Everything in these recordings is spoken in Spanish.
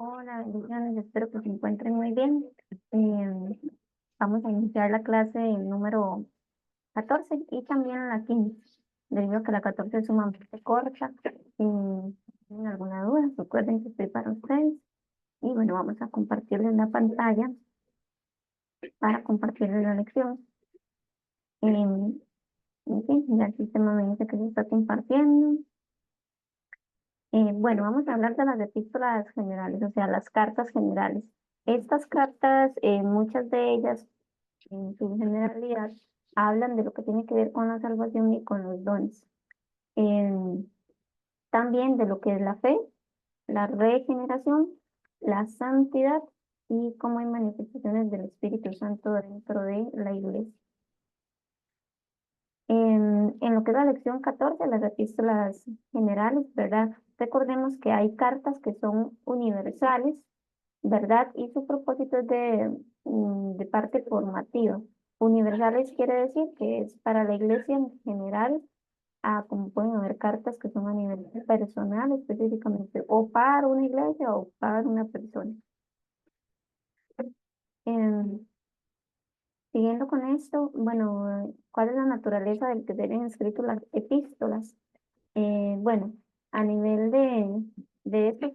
Hola, bendiciones, espero que se encuentren muy bien. Eh, Vamos a iniciar la clase número 14 y también la 15, debido a que la 14 es sumamente corta. ¿Tienen alguna duda? Recuerden que estoy para ustedes. Y bueno, vamos a compartirles la pantalla para compartirles la lección. En fin, ya el sistema me dice que se está compartiendo. Bueno, vamos a hablar de las epístolas generales, o sea, las cartas generales. Estas cartas, muchas de ellas, en su generalidad, hablan de lo que tiene que ver con la salvación y con los dones. Em, También de lo que es la fe, la regeneración, la santidad y cómo hay manifestaciones del Espíritu Santo dentro de la iglesia. En lo que es la lección 14, las epístolas generales, ¿verdad? Recordemos que hay cartas que son universales, ¿verdad? Y su propósito es de parte formativa. Universales quiere decir que es para la iglesia en general, como pueden haber cartas que son a nivel personal específicamente, o para una iglesia o para una persona. Em, Siguiendo con esto, bueno, ¿cuál es la naturaleza del que deben escrito las epístolas? Bueno, a nivel de esto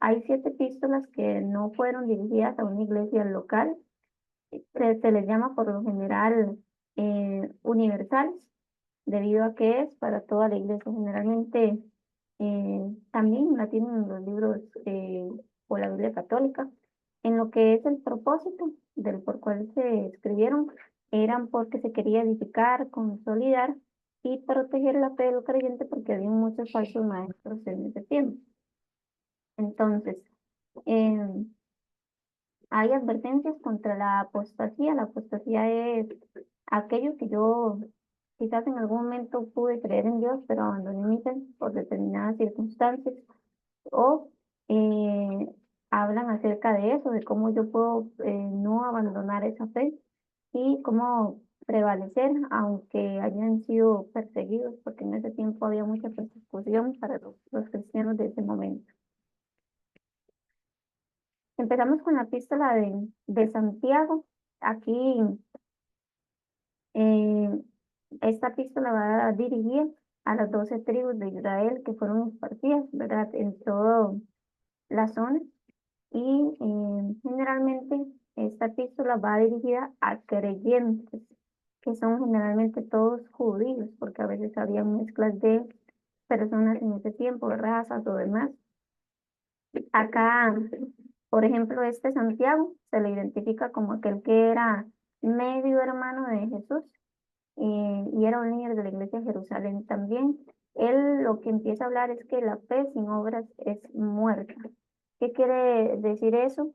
hay 7 epístolas que no fueron dirigidas a una iglesia local. Se les llama por lo general universales, debido a que es para toda la iglesia. Generalmente también la tienen en los libros o la Biblia católica. En lo que es el propósito del por cual se escribieron, eran porque se quería edificar, consolidar y proteger la fe del creyente porque había muchos falsos maestros en ese tiempo. Entonces, em, hay advertencias contra la apostasía. La apostasía es aquello que yo quizás en algún momento pude creer en Dios, pero abandoné mi fe por determinadas circunstancias. O hablan acerca de eso, de cómo yo puedo no abandonar esa fe y cómo prevalecer, aunque hayan sido perseguidos, porque en ese tiempo había mucha persecución para los cristianos de ese momento. Empezamos con la epístola de Santiago. Aquí, eh, esta epístola va dirigida a las 12 tribus de Israel que fueron esparcidas, ¿verdad?, en toda la zona. Y generalmente esta epístola va dirigida a creyentes, que son generalmente todos judíos, porque a veces había mezclas de personas en ese tiempo, razas o demás. Acá, por ejemplo, este Santiago se le identifica como aquel que era medio hermano de Jesús y era un líder de la iglesia de Jerusalén también. Él lo que empieza a hablar es que la fe sin obras es muerta. ¿Qué quiere decir eso?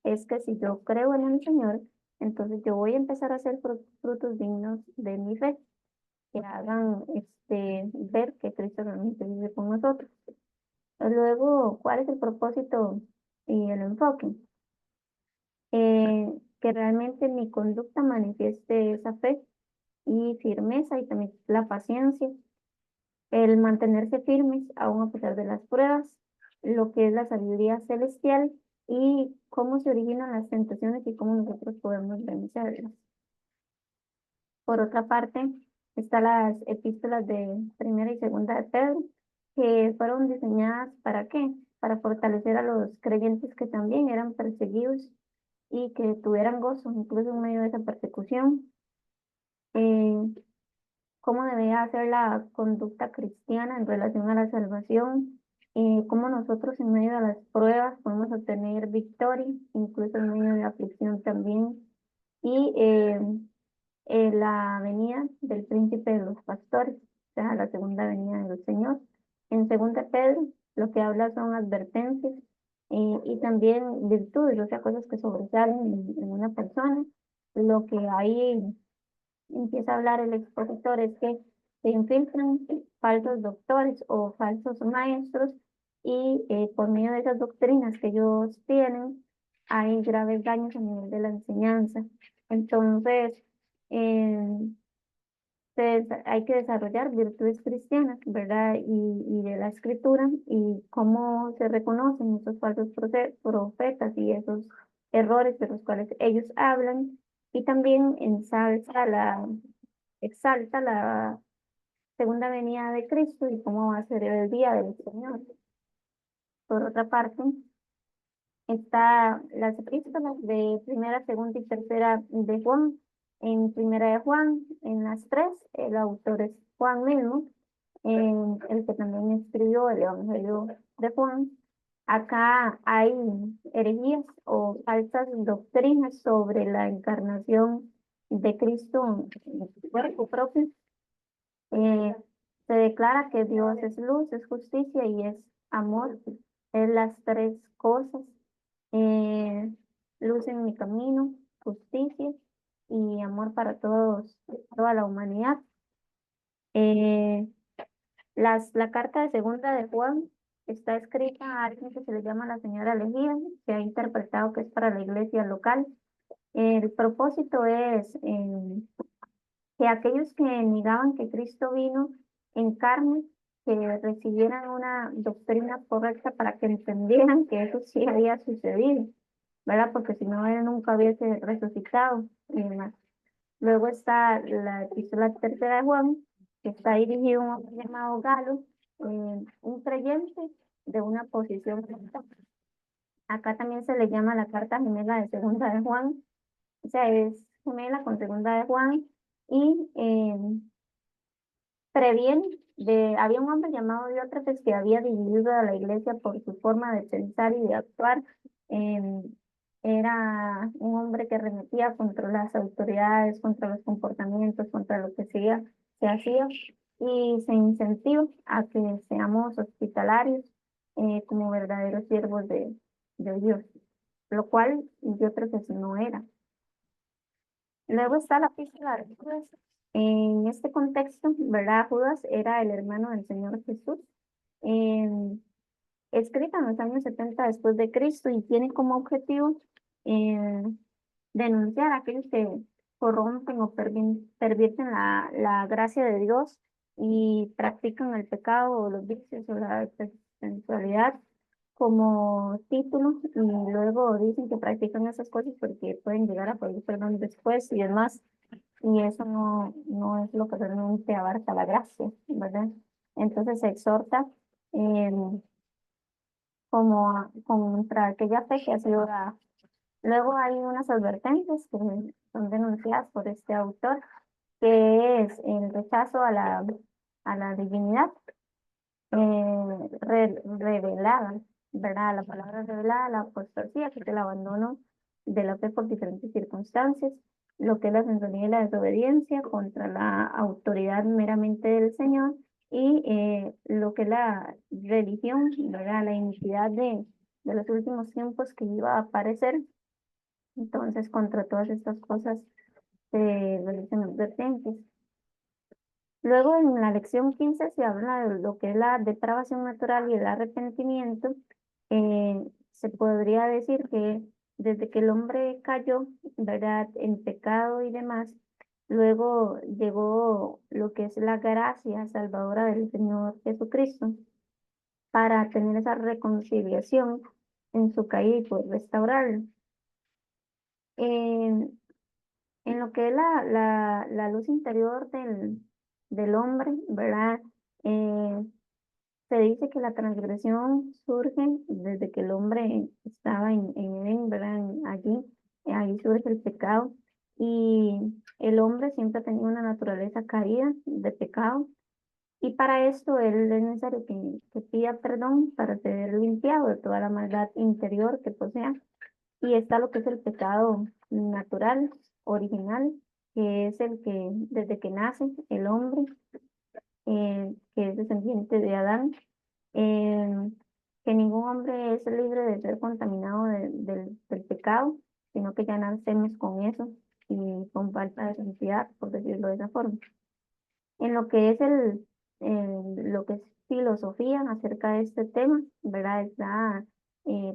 Es que si yo creo en el Señor, entonces yo voy a empezar a hacer frutos dignos de mi fe, que hagan ver que Cristo realmente vive con nosotros. Luego, ¿cuál es el propósito y el enfoque? Que realmente mi conducta manifieste esa fe y firmeza y también la paciencia, el mantenerse firmes aún a pesar de las pruebas, lo que es la sabiduría celestial y cómo se originan las tentaciones y cómo nosotros podemos vencerlas. Por otra parte, están las epístolas de primera y segunda de Pedro, que fueron diseñadas ¿para qué? Para fortalecer a los creyentes que también eran perseguidos y que tuvieran gozo incluso en medio de esa persecución. Eh, Cómo debería ser la conducta cristiana en relación a la salvación, cómo nosotros en medio de las pruebas podemos obtener victoria, incluso en medio de aflicción también, y la venida del príncipe de los pastores, o sea, la segunda venida del Señor. En segunda Pedro, lo que habla son advertencias y también virtudes, o sea, cosas que sobresalen en una persona. Lo que hay empieza a hablar el expositor es que se infiltran falsos doctores o falsos maestros y por medio de esas doctrinas que ellos tienen, hay graves daños a nivel de la enseñanza. Entonces, eh, hay que desarrollar virtudes cristianas, ¿verdad? Y de la escritura y cómo se reconocen esos falsos profetas y esos errores de los cuales ellos hablan. Y también exalta la segunda venida de Cristo y cómo va a ser el día del Señor. Por otra parte, está las epístolas de primera, segunda y tercera de Juan. En primera de Juan, en las tres, el autor es Juan mismo, el que también escribió el Evangelio de Juan. Acá hay herejías o falsas doctrinas sobre la encarnación de Cristo en su cuerpo propio. Eh, Se declara que Dios es luz, es justicia y es amor. Es las tres cosas. Eh, Luz en mi camino, justicia y amor para todos, toda la humanidad. Eh, la carta de segunda de Juan está escrita a alguien que se le llama la señora elegida, que ha interpretado que es para la iglesia local. El propósito es que aquellos que negaban que Cristo vino en carne, que recibieran una doctrina correcta para que entendieran que eso sí había sucedido, ¿verdad? Porque si no, él nunca hubiese resucitado y demás. Luego está la epístola tercera de Juan, que está dirigido a un hombre llamado Galo, un creyente de una posición recta. Acá también se le llama la carta gemela de segunda de Juan, o sea, es gemela con segunda de Juan, y previene había un hombre llamado Diótrefes que había dividido a la iglesia por su forma de pensar y de actuar. Em, Era un hombre que arremetía contra las autoridades, contra los comportamientos, contra lo que se hacía y se incentiva a que seamos hospitalarios como verdaderos siervos de Dios, lo cual Diótrefes no era. Luego está la epístola de Judas. En este contexto, ¿verdad? Judas era el hermano del Señor Jesús, em, escrita en los años 70 después de Cristo y tiene como objetivo denunciar a aquellos que corrompen o pervierten la gracia de Dios y practican el pecado o los vicios o la sensualidad como título y luego dicen que practican esas cosas porque pueden llegar a pedir perdón después y demás. Y eso no es lo que realmente abarca la gracia, ¿verdad? Entonces se exhorta contra aquella fe que ha sido dada. Luego hay unas advertencias que son denunciadas por este autor, que es el rechazo a la divinidad revelada, ¿verdad? La palabra revelada, la apostasía, que es el abandono de la fe por diferentes circunstancias, lo que es la sensualidad y la desobediencia contra la autoridad meramente del Señor y lo que es la religión, ¿verdad? La iniquidad de los últimos tiempos que iba a aparecer. Entonces, contra todas estas cosas se realizan advertencias. Luego en la lección 15 se habla de lo que es la depravación natural y el arrepentimiento. Se podría decir que desde que el hombre cayó, ¿verdad?, en pecado y demás, luego llegó lo que es la gracia salvadora del Señor Jesucristo para tener esa reconciliación en su caída y poder restaurarlo. En, en lo que es la luz interior del hombre, ¿verdad? Eh, Se dice que la transgresión surge desde que el hombre estaba en Edén, ¿verdad? Allí, ahí surge el pecado. Y el hombre siempre ha tenido una naturaleza caída de pecado. Y para esto él es necesario que pida perdón para ser limpiado de toda la maldad interior que posea. Y está lo que es el pecado natural, original, que es el que desde que nace el hombre, que es descendiente de Adán, eh, que ningún hombre es libre de ser contaminado del pecado, sino que ya nacemos con eso y con falta de santidad, por decirlo de esa forma. En lo que es lo que es filosofía acerca de este tema, ¿verdad? Está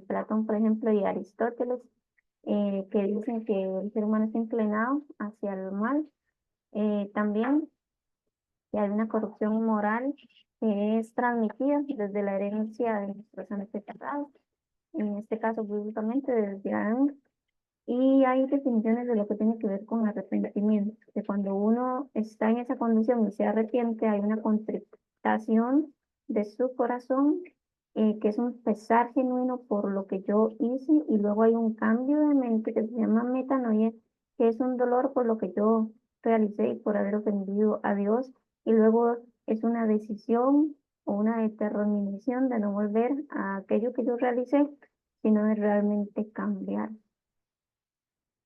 Platón, por ejemplo, y Aristóteles, que dicen que el ser humano está inclinado hacia el mal. También y hay una corrupción moral que es transmitida desde la herencia de nuestros antepasados, en este caso bíblicamente desde Adán. Y hay definiciones de lo que tiene que ver con arrepentimiento, que cuando uno está en esa condición y se arrepiente, hay una contrición de su corazón, que es un pesar genuino por lo que yo hice, y luego hay un cambio de mente que se llama metanoia, que es un dolor por lo que yo realicé y por haber ofendido a Dios, y luego es una decisión o una determinación de no volver a aquello que yo realicé, sino de realmente cambiar.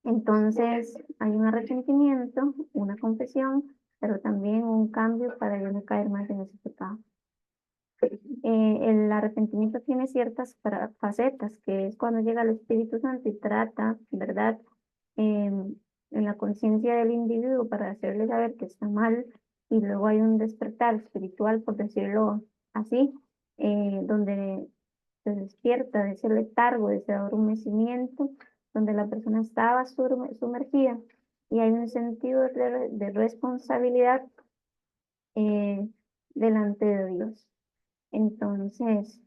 Entonces, hay un arrepentimiento, una confesión, pero también un cambio para yo no caer más en ese pecado. El arrepentimiento tiene ciertas facetas, que es cuando llega el Espíritu Santo y trata, ¿verdad? En la conciencia del individuo para hacerle saber que está mal, y luego hay un despertar espiritual, por decirlo así, donde se despierta de ese letargo, de ese adormecimiento, donde la persona estaba sumergida, y hay un sentido de responsabilidad eh, delante de Dios. Entonces,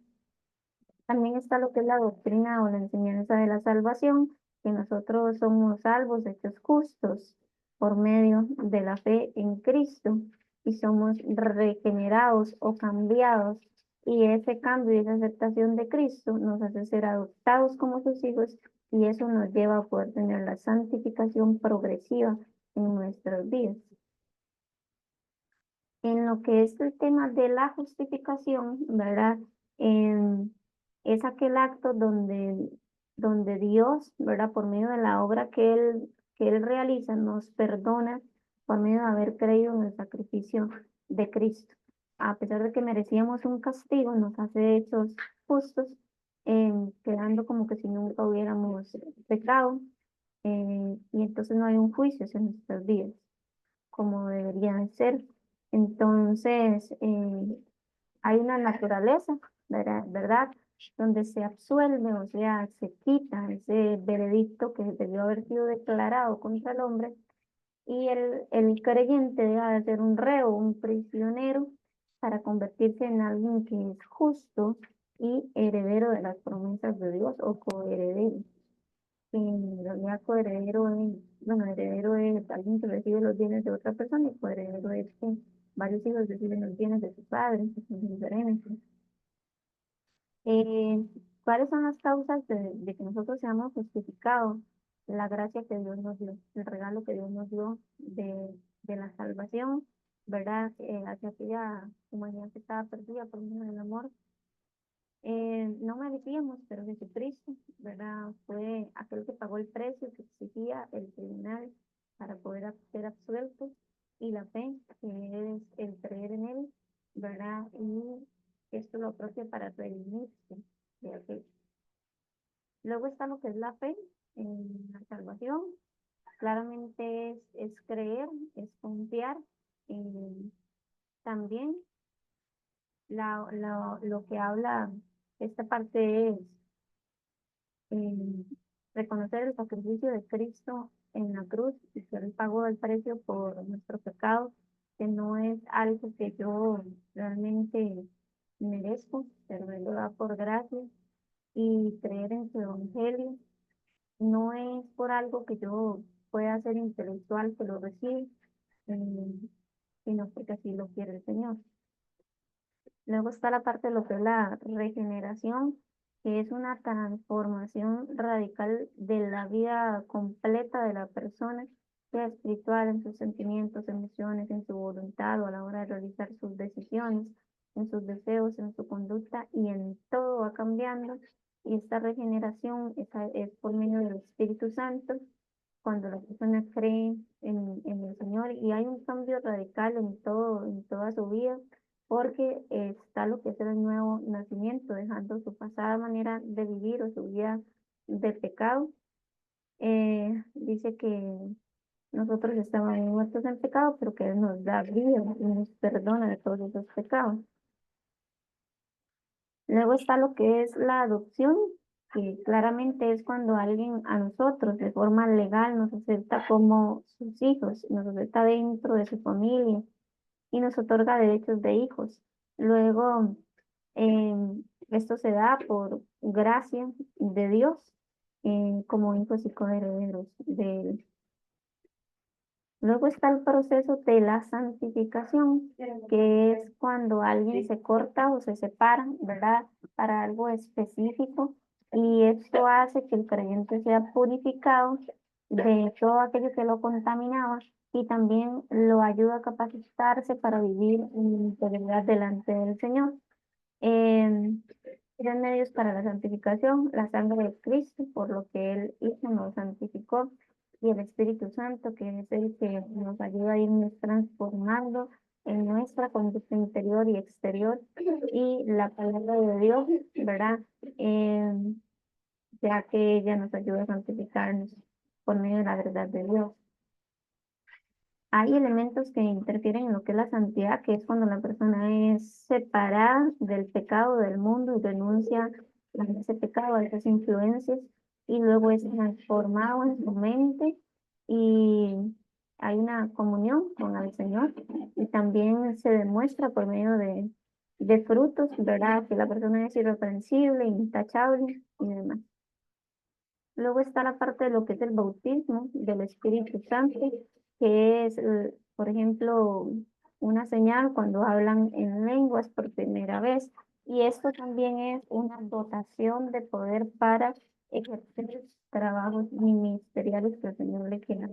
también está lo que es la doctrina o la enseñanza de la salvación, que nosotros somos salvos, hechos justos por medio de la fe en Cristo, y somos regenerados o cambiados. Y ese cambio y esa aceptación de Cristo nos hace ser adoptados como sus hijos, y eso nos lleva a poder tener la santificación progresiva en nuestras vidas. En lo que es el tema de la justificación, ¿verdad? Es aquel acto donde Dios, ¿verdad? Por medio de la obra que Él realiza, nos perdona por medio de haber creído en el sacrificio de Cristo. A pesar de que merecíamos un castigo, nos hace hechos justos, quedando como que si nunca hubiéramos pecado, y entonces no hay un juicio en nuestras vidas como debería de ser. Entonces, hay una naturaleza, ¿verdad? Donde se absuelve, o sea, se quita ese veredicto que debió haber sido declarado contra el hombre, y el creyente deja de ser un reo, un prisionero, para convertirse en alguien que es justo y heredero de las promesas de Dios, o coheredero. En realidad, coheredero es, bueno, heredero es alguien que recibe los bienes de otra persona, y coheredero es que varios hijos reciben los bienes de sus padres, que son diferentes. Eh, ¿Cuáles son las causas de que nosotros seamos justificados? La gracia que Dios nos dio, el regalo que Dios nos dio de la salvación, ¿verdad? Hacia aquella humanidad que estaba perdida por medio del amor. No merecíamos, pero Jesucristo, ¿verdad? Fue aquel que pagó el precio que exigía el tribunal para poder ser absueltos, y la fe, que es el creer en Él, ¿verdad? Y esto lo aprecia para redimirse de aquel. Luego está lo que es la fe en la salvación. Claramente es creer, es confiar. También lo que habla esta parte es eh, reconocer el sacrificio de Cristo en la cruz, y que Él pagó el precio por nuestro pecado, que no es algo que yo realmente merezco, pero Él lo da por gracia. Y creer en su evangelio no es por algo que yo pueda hacer intelectual que lo recibe, eh, sino porque así lo quiere el Señor. Luego está la parte de lo que es la regeneración, que es una transformación radical de la vida completa de la persona, sea espiritual, en sus sentimientos, emociones, en su voluntad o a la hora de realizar sus decisiones, en sus deseos, en su conducta, y en todo va cambiando. Y esta regeneración es por medio del Espíritu Santo, cuando la persona cree en el Señor, y hay un cambio radical en todo, en toda su vida, porque está lo que es el nuevo nacimiento, dejando su pasada manera de vivir o su vida de pecado. Dice que nosotros estábamos muertos en pecado, pero que Él nos da vida y nos perdona de todos esos pecados. Luego está lo que es la adopción, que claramente es cuando alguien a nosotros de forma legal nos acepta como sus hijos, nos acepta dentro de su familia. y nos otorga derechos de hijos. Luego, esto se da por gracia de Dios, como hijos y coherederos de él. Luego está el proceso de la santificación, que es cuando alguien se corta o se separa, ¿verdad? Para algo específico, y esto hace que el creyente sea purificado de todo aquello que lo contaminaba y también lo ayuda a capacitarse para vivir en integridad delante del Señor. Em, Tres medios para la santificación: la sangre de Cristo, por lo que Él hizo, nos santificó, y el Espíritu Santo, que es el que nos ayuda a irnos transformando en nuestra conducta interior y exterior, y la palabra de Dios, ¿verdad? Em, ya que ella nos ayuda a santificarnos por medio de la verdad de Dios. Hay elementos que interfieren en lo que es la santidad, que es cuando la persona es separada del pecado del mundo y renuncia a ese pecado, a esas influencias, y luego es transformado en su mente y hay una comunión con el Señor, y también se demuestra por medio de frutos, ¿verdad? Que la persona es irreprensible, intachable y demás. Luego está la parte de lo que es el bautismo del Espíritu Santo, que es, por ejemplo, una señal cuando hablan en lenguas por primera vez. Y esto también es una dotación de poder para ejercer trabajos ministeriales que el Señor le quiera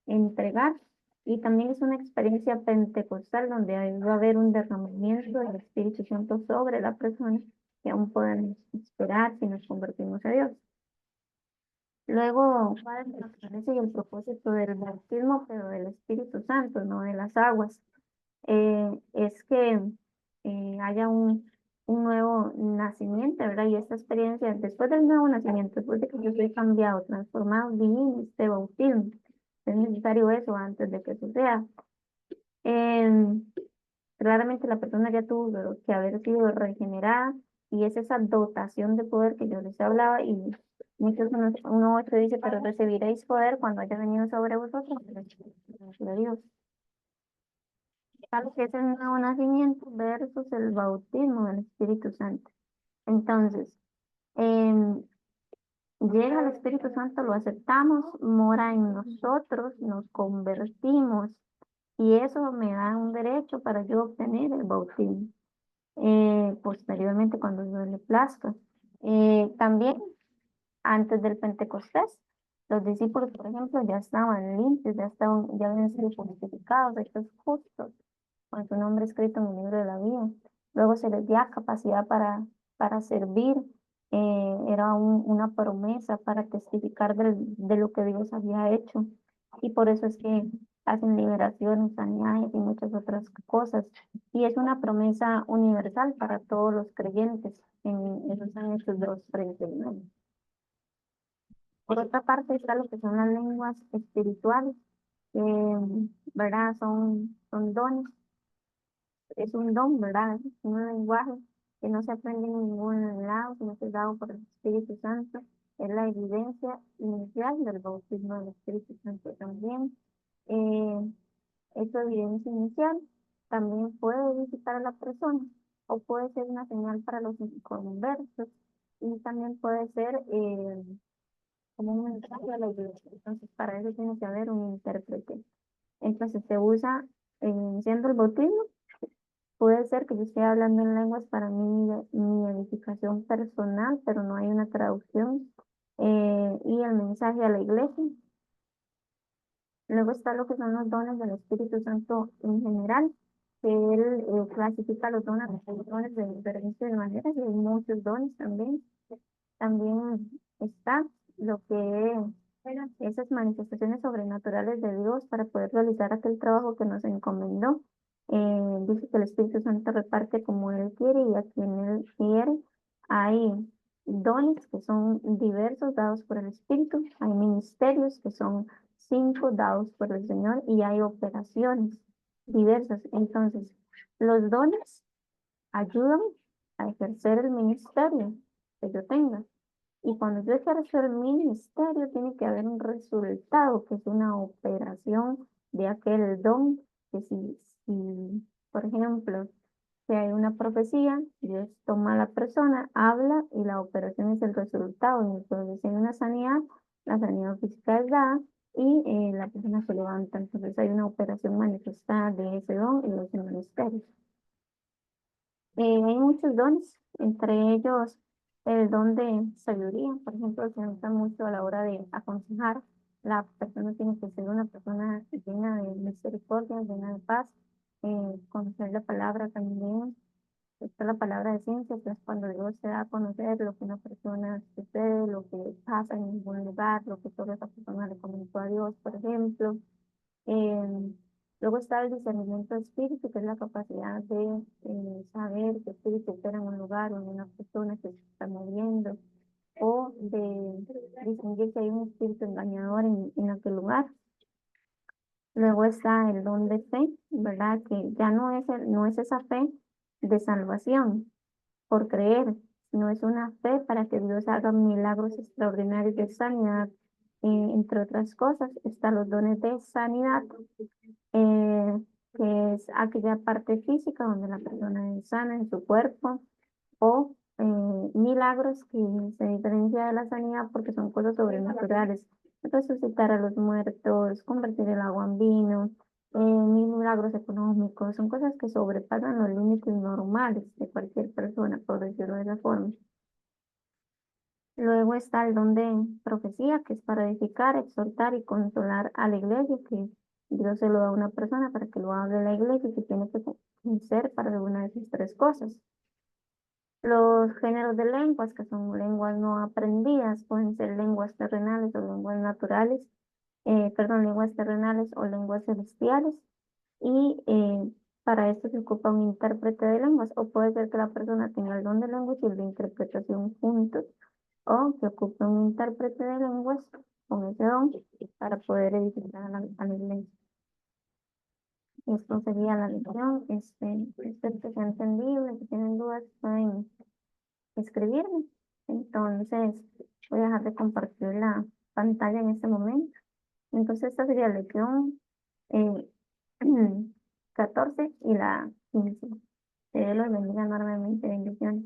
entregar. Y también es una experiencia pentecostal donde ahí va a haber un derramamiento del Espíritu Santo sobre la persona, que aún podemos esperar si nos convertimos a Dios. Luego, ¿cuál es la naturaleza y el propósito del bautismo, pero del Espíritu Santo, no de las aguas? Es que haya un nuevo nacimiento, ¿verdad? Y esta experiencia, después del nuevo nacimiento, después de que yo soy cambiado, transformado, vivir este bautismo. Es necesario eso antes de que suceda. Em, Claramente la persona ya tuvo que haber sido regenerada, y es esa dotación de poder que yo les hablaba, y muchos uno otro dice, pero recibiréis poder cuando haya venido sobre vosotros el Espíritu de Dios. Tal que es el nuevo nacimiento versus el bautismo del Espíritu Santo. Entonces, em, llega el Espíritu Santo, lo aceptamos, mora en nosotros, nos convertimos, y eso me da un derecho para yo obtener el bautismo posteriormente cuando Dios le plazca. También antes del Pentecostés, los discípulos, por ejemplo, ya estaban limpios, ya habían sido justificados, hechos justos, con su nombre escrito en el libro de la vida. Luego se les dio capacidad para servir. Era una promesa para testificar de lo que Dios había hecho. Y por eso es que hacen liberaciones, sanidades y muchas otras cosas. Y es una promesa universal para todos los creyentes en esos años 2:39. Por otra parte está lo que son las lenguas espirituales, ¿verdad? Son dones, es un don, ¿verdad? Es un lenguaje que no se aprende en ningún lado, sino que es dado por el Espíritu Santo. Es la evidencia inicial del bautismo del Espíritu Santo también. Eh, Esta evidencia inicial también puede visitar a la persona, o puede ser una señal para los inconversos, y también puede ser como un mensaje a la iglesia. Entonces, para eso tiene que haber un intérprete. Entonces, se usa, siendo el bautismo, puede ser que yo esté hablando en lenguas para mi edificación personal, pero no hay una traducción, y el mensaje a la iglesia. Luego está lo que son los dones del Espíritu Santo en general, que él clasifica los dones de diferentes maneras, y hay muchos dones también. También está lo que es esas manifestaciones sobrenaturales de Dios para poder realizar aquel trabajo que nos encomendó. Dice que el Espíritu Santo reparte como Él quiere y a quien Él quiere. Hay dones que son diversos dados por el Espíritu, hay ministerios que son 5 dados por el Señor, y hay operaciones diversas. Entonces, los dones ayudan a ejercer el ministerio que yo tenga. Y cuando yo ejerzo el ministerio, tiene que haber un resultado, que es una operación de aquel don, que si Por ejemplo, si hay una profecía, Dios toma a la persona, habla y la operación es el resultado. Entonces, si hay una sanidad, la sanidad física es dada y la persona se levanta. Entonces, hay una operación manifestada de ese don y los ministerios. Hay muchos dones, entre ellos el don de sabiduría, por ejemplo, se usa mucho a la hora de aconsejar. La persona tiene que ser una persona llena de misericordia, llena de paz, conocer la palabra también. Está la palabra de ciencia, que es cuando Dios se da a conocer lo que una persona sucede, lo que pasa en ningún lugar, lo que toda esa persona le comentó a Dios, por ejemplo. Eh, Luego está el discernimiento de espíritu, que es la capacidad de saber qué espíritu opera en un lugar o en una persona que se está moviendo, o de distinguir si hay un espíritu engañador en aquel lugar. Luego está el don de fe, ¿verdad? Que ya no es esa fe de salvación por creer, sino es una fe para que Dios haga milagros extraordinarios de sanidad. Entre otras cosas, están los dones de sanidad, eh, que es aquella parte física donde la persona es sana en su cuerpo, o milagros que se diferencia de la sanidad porque son cosas sobrenaturales, resucitar a los muertos, convertir el agua en vino, milagros económicos, son cosas que sobrepasan los límites normales de cualquier persona, por decirlo de esa forma. Luego está el don de profecía, que es para edificar, exhortar y consolar a la iglesia, que Dios se lo da a una persona para que lo hable a la iglesia y que tiene que ser para alguna de esas tres cosas. Los géneros de lenguas, que son lenguas no aprendidas, pueden ser lenguas terrenales o lenguas naturales, perdón, lenguas terrenales o lenguas celestiales. Y para esto se ocupa un intérprete de lenguas, o puede ser que la persona tenga el don de lenguas y el de interpretación juntos, o que ocupe un intérprete de lenguas con ese don para poder edificar a la iglesia. Esto sería la lección. Espero que sea entendible, si tienen dudas pueden escribirme. Entonces, voy a dejar de compartir la pantalla en este momento. Entonces, esta sería la lección eh, 14 y la 15. Que Dios los bendiga enormemente. Bendiciones.